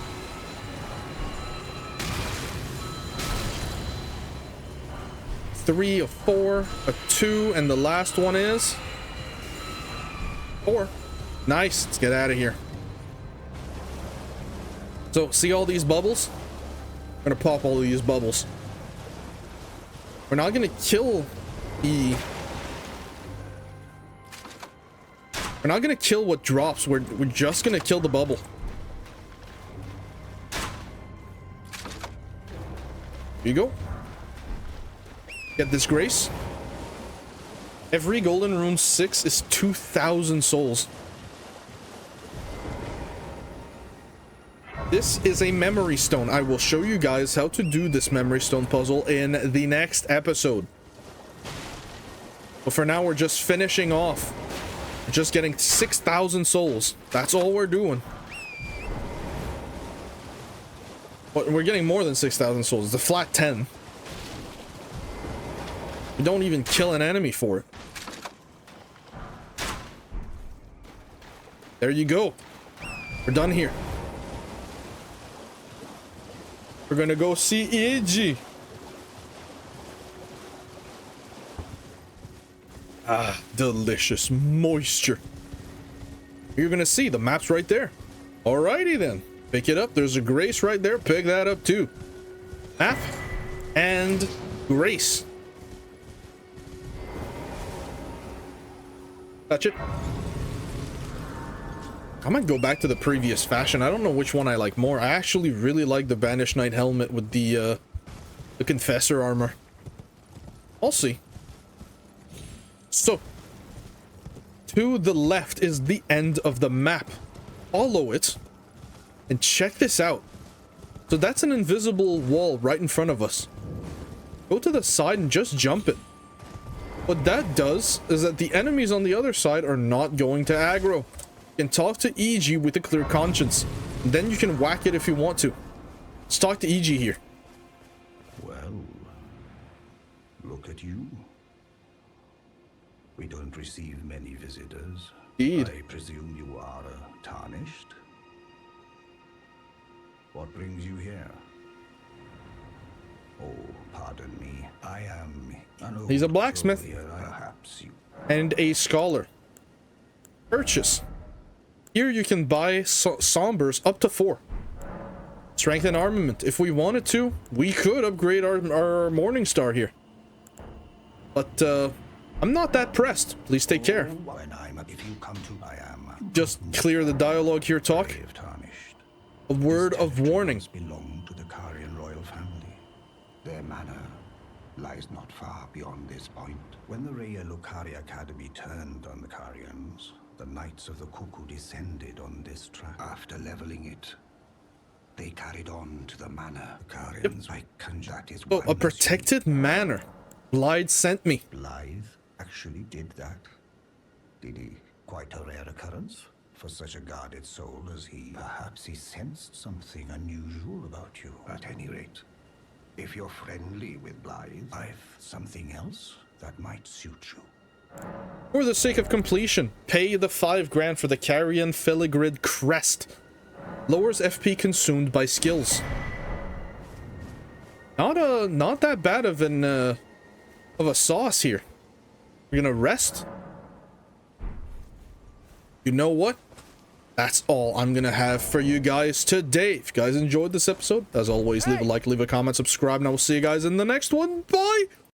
Three, a 4, a 2, and the last one is 4. Nice. Let's get out of here. So, see all these bubbles? I'm gonna pop all of these bubbles. We're not gonna kill the... We're not gonna kill what drops. We're just gonna kill the bubble. Here you go. Get this grace. Every golden rune 6 is 2,000 souls. This is a memory stone. I will show you guys how to do this memory stone puzzle in the next episode. But for now, we're just finishing off. We're just getting 6,000 souls. That's all we're doing. But we're getting more than 6,000 souls. It's a flat 10. We don't even kill an enemy for it. There you go. We're done here. We're gonna go see Eiji. Ah, delicious moisture. You're gonna see the map's right there. Alrighty then. Pick it up. There's a grace right there. Pick that up too. Map and grace. Touch it. I might go back to the previous fashion. I don't know which one I like more. I actually really like the Banished Knight helmet with the Confessor armor. I'll see. So, to the left is the end of the map. Follow it, and check this out. So that's an invisible wall right in front of us. Go to the side and just jump it. What that does is that the enemies on the other side are not going to aggro. You can talk to Eiji with a clear conscience. And then you can whack it if you want to. Let's talk to Eiji here. Well, look at you. We don't receive many visitors. Indeed. I presume you are tarnished? What brings you here? Oh, pardon me. I am an old He's a blacksmith. soldier, perhaps you. And a scholar. Purchase. Here you can buy sombers up to 4. Strength and armament. If we wanted to, we could upgrade our Morning Star here. But, I'm not that pressed. Please take care. When if you come to, I am. Just clear the dialogue here, talk. Brave tarnished. A word of warning. Belong to the Karian royal family. Their manner lies not far beyond this point. When the Raya Lucari Academy turned on the Carians, the Knights of the Cuckoo descended on this track. After leveling it, they carried on to the manor. The Carians, I conjure that is Oh, a protected manor. Blythe sent me. Blythe actually did that. Did he? Quite a rare occurrence for such a guarded soul as he. Perhaps he sensed something unusual about you. At any rate, if you're friendly with Blythe, I've something else that might suit you. For the sake of completion, pay the 5 grand for the Carrion Filigrid Crest. Lowers FP consumed by skills. Not that bad of a sauce here. We're gonna rest. You know what? That's all I'm gonna have for you guys today. If you guys enjoyed this episode, as always, leave a like, leave a comment, subscribe, and I will see you guys in the next one. Bye!